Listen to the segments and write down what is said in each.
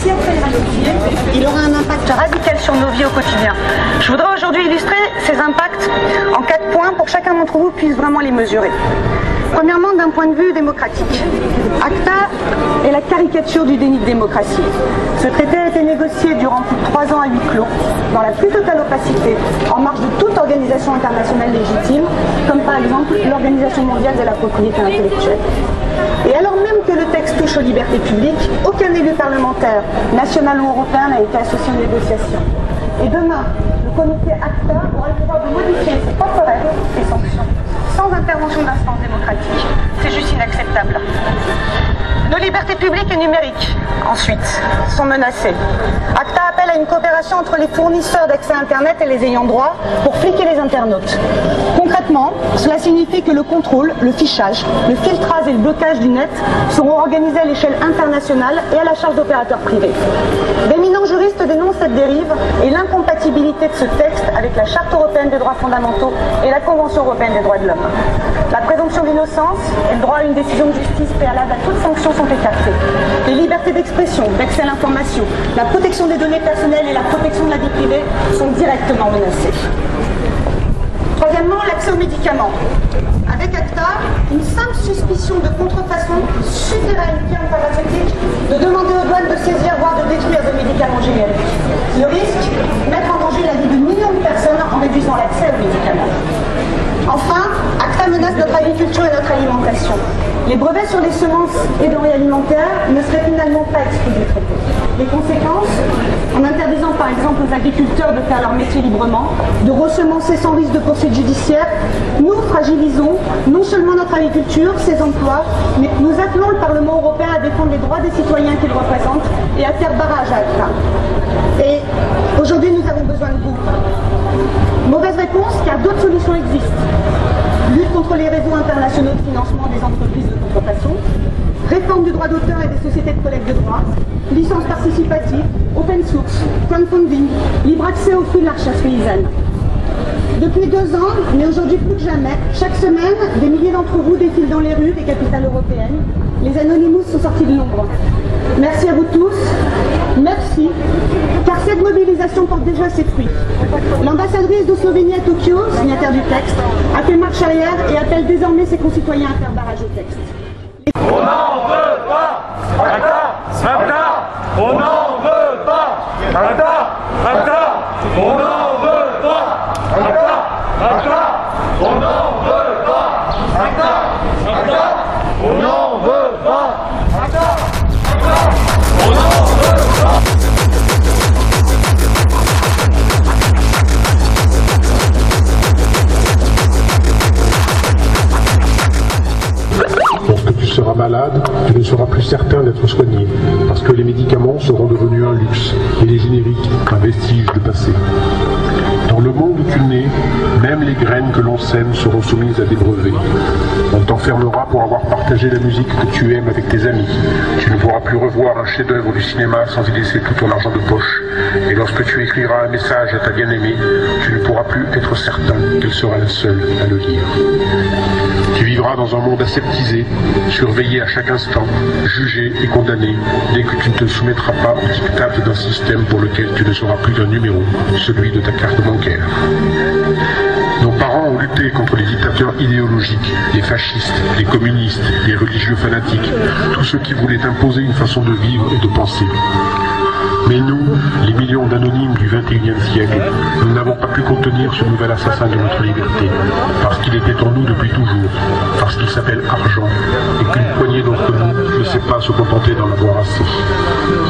si ACTA est ratifié, il aura un impact radical sur nos vies au quotidien. Je voudrais aujourd'hui illustrer ces impacts en 4 points pour que chacun d'entre vous puisse vraiment les mesurer. Premièrement, d'un point de vue démocratique, ACTA est la caricature du déni de démocratie. Ce traité a été négocié durant plus de 3 ans à huis clos, dans la plus totale opacité, en marge de toute organisation internationale légitime, comme par exemple l'Organisation mondiale de la propriété intellectuelle. Et alors même que le texte touche aux libertés publiques, aucun élu parlementaire, national ou européen, n'a été associé aux négociations. Et demain, le comité ACTA aura le pouvoir de modifier ses propres règles et sanctions, sans intervention d'instance démocratique. C'est juste inacceptable. Nos libertés publiques et numériques, ensuite, sont menacées. ACTA appelle à une coopération entre les fournisseurs d'accès à Internet et les ayants droit pour fliquer les internautes. Concrètement, cela signifie que le contrôle, le fichage, le filtrage et le blocage du net seront organisés à l'échelle internationale et à la charge d'opérateurs privés. D'éminents juristes dénoncent cette dérive et l'incompatibilité de ce texte avec la Charte européenne des droits fondamentaux et la Convention européenne des droits de l'homme. La présomption d'innocence et le droit à une décision de justice préalable à toute sanction sont écartés. Les libertés d'expression, d'accès à l'information, la protection des données personnelles et la protection de la vie privée sont directement menacées. Troisièmement, l'accès aux médicaments. Avec ACTA, une simple suspicion de contrefaçon suffirait à une firme pharmaceutique de demander aux douanes de saisir, voire de détruire des médicaments génériques. Le risque, mettre en danger la vie de millions de personnes en réduisant l'accès aux médicaments. Enfin, ACTA menace notre agriculture et notre alimentation. Les brevets sur les semences et denrées alimentaires ne seraient finalement pas exclus du traité. Les conséquences, en interdisant par exemple aux agriculteurs de faire leur métier librement, de ressemencer sans risque de poursuite judiciaire, nous fragilisons non seulement notre agriculture, ses emplois, mais nous appelons le Parlement européen à défendre les droits des citoyens qu'il représente et à faire barrage à ACTA. Et aujourd'hui, nous avons besoin de vous. Mauvaise réponse, car d'autres solutions existent. Lutte contre les réseaux internationaux de financement des entreprises de contrefaçon, réforme du droit d'auteur et des sociétés de collecte de droits, licence participative, open source, crowdfunding, libre accès aux flux de la recherche paysanne. Depuis 2 ans, mais aujourd'hui plus que jamais, chaque semaine, des milliers d'entre vous défilent dans les rues des capitales européennes. Les Anonymous sont sortis de l'ombre. Merci à vous tous. Merci. Car cette mobilisation porte déjà ses fruits. L'ambassadrice de Slovénie à Tokyo, signataire du texte, a fait marche arrière et appelle désormais ses concitoyens à faire barrage au texte. On n'en veut pas. ACTA, ACTA, on n'en veut pas. ACTA, ACTA, on n'en veut pas. ACTA, ACTA, on n'en veut pas. ACTA, ACTA, on n'en veut pas. ACTA, ACTA, on n'en veut pas. Lorsque tu seras malade, tu ne seras plus certain d'être soigné, parce que les médicaments seront devenus un luxe et les génériques un vestige du passé. Dans le monde où tu nais, même les graines que l'on sème seront soumises à des brevets. On t'enfermera pour avoir partagé la musique que tu aimes avec tes amis. Tu ne pourras plus revoir un chef-d'œuvre du cinéma sans y laisser tout ton argent de poche. Et lorsque tu écriras un message à ta bien-aimée, tu ne pourras plus être certain qu'elle sera la seule à le lire. Tu vivras dans un monde aseptisé, surveillé à chaque instant, jugé et condamné dès que tu ne te soumettras pas au diktat d'un système pour lequel tu ne seras plus qu'un numéro, celui de ta carte bancaire. Nos parents ont lutté contre les dictateurs idéologiques, les fascistes, les communistes, les religieux fanatiques, tous ceux qui voulaient imposer une façon de vivre et de penser. Mais nous, les millions d'anonymes du XXIe siècle, nous n'avons pas pu contenir ce nouvel assassin de notre liberté, parce qu'il était en nous depuis toujours, parce qu'il s'appelle argent, et qu'une poignée d'entre nous ne sait pas se contenter d'en avoir assez.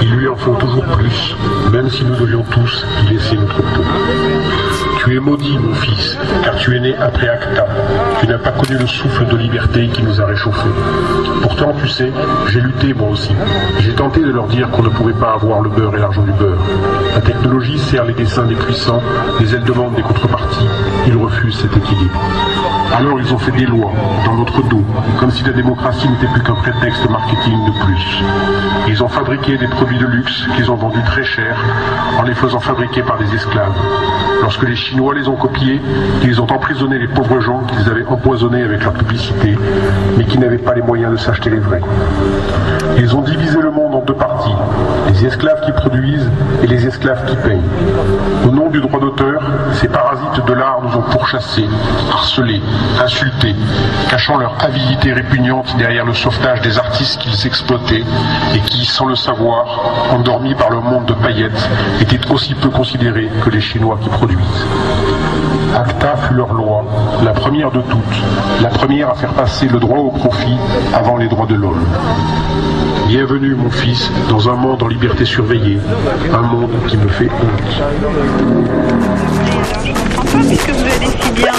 Il lui en faut toujours plus, même si nous devions tous y laisser notre peau. Tu es maudit, mon fils, car tu es né après ACTA. Tu n'as pas connu le souffle de liberté qui nous a réchauffés. Pourtant, tu sais, j'ai lutté moi aussi. J'ai tenté de leur dire qu'on ne pouvait pas avoir le beurre et l'argent du beurre. La technologie sert les desseins des puissants, mais elle demande des contreparties. Ils refusent cet équilibre. Alors ils ont fait des lois dans notre dos, comme si la démocratie n'était plus qu'un prétexte marketing de plus. Ils ont fabriqué des produits de luxe qu'ils ont vendus très cher en les faisant fabriquer par des esclaves. Lorsque les Chinois les ont copiés, ils ont emprisonné les pauvres gens qu'ils avaient empoisonnés avec leur publicité, mais qui n'avaient pas les moyens de s'acheter les vrais. Ils ont divisé le monde en deux parties, les esclaves qui produisent et les esclaves qui payent. Au nom du droit d'auteur, ces parasites de l'art nous ont pourchassés, harcelés, insultés, cachant leur avidité répugnante derrière le sauvetage des artistes qu'ils exploitaient et qui, sans le savoir, endormis par le monde de paillettes, étaient aussi peu considérés que les Chinois qui produisent. ACTA fut leur loi, la première de toutes, la première à faire passer le droit au profit avant les droits de l'homme. Bienvenue, mon fils, dans un monde en liberté surveillée, un monde qui me fait honte. Je comprends pas puisque vous allez si bien.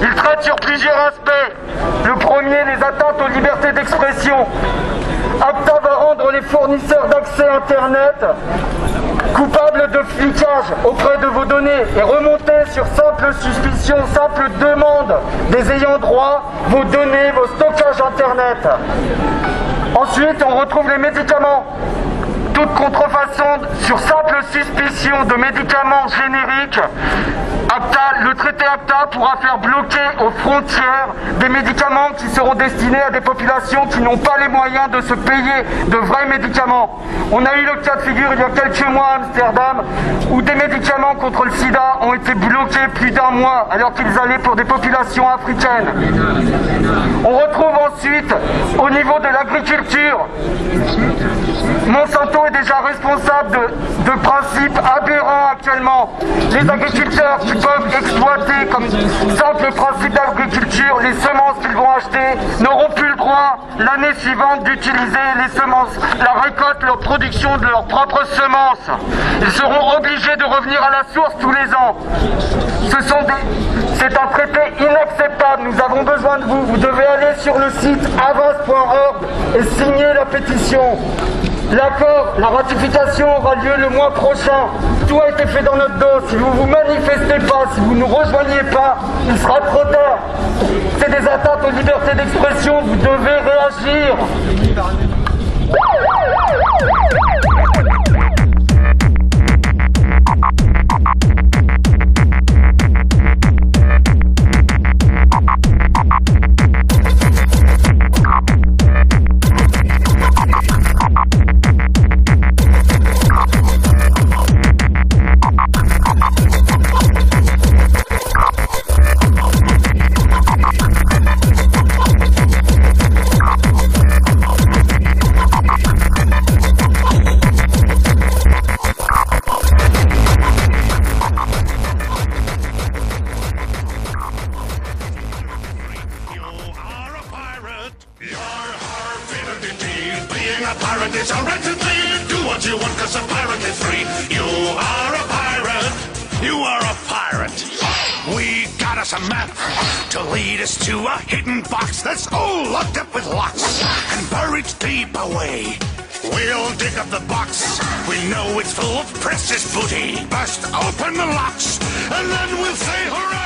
Il traite sur plusieurs aspects. Le premier, les atteintes aux libertés d'expression. ACTA va rendre les fournisseurs d'accès Internet coupables de flicage auprès de vos données et remonter sur simple suspicion, simple demande des ayants droit vos données, vos stockages Internet. Ensuite, on retrouve les médicaments. Toute contrefaçon sur simple suspicion de médicaments génériques, le traité ACTA pourra faire bloquer aux frontières des médicaments qui seront destinés à des populations qui n'ont pas les moyens de se payer de vrais médicaments. On a eu le cas de figure il y a quelques mois à Amsterdam où des médicaments contre le sida ont été bloqués plus d'un mois alors qu'ils allaient pour des populations africaines. On retrouve ensuite au niveau de l'agriculture, Monsanto est déjà responsable de principes aberrants actuellement. Les agriculteurs qui peuvent exploiter comme simple principe d'agriculture les semences qu'ils vont acheter n'auront plus le droit l'année suivante d'utiliser les semences, la récolte, leur production de leurs propres semences. Ils seront obligés de revenir à la source tous les ans. C'est un traité inacceptable. Nous avons besoin de vous. Vous devez aller sur le site avas.org et signer la pétition. L'accord, la ratification aura lieu le mois prochain. Tout a été fait dans notre dos. Si vous ne vous manifestez pas, si vous ne nous rejoignez pas, il sera trop tard. C'est des atteintes aux libertés d'expression. Vous devez réagir. That's all locked up with locks and buried deep away. We'll dig up the box. We know it's full of precious booty. Bust open the locks and then we'll say hooray!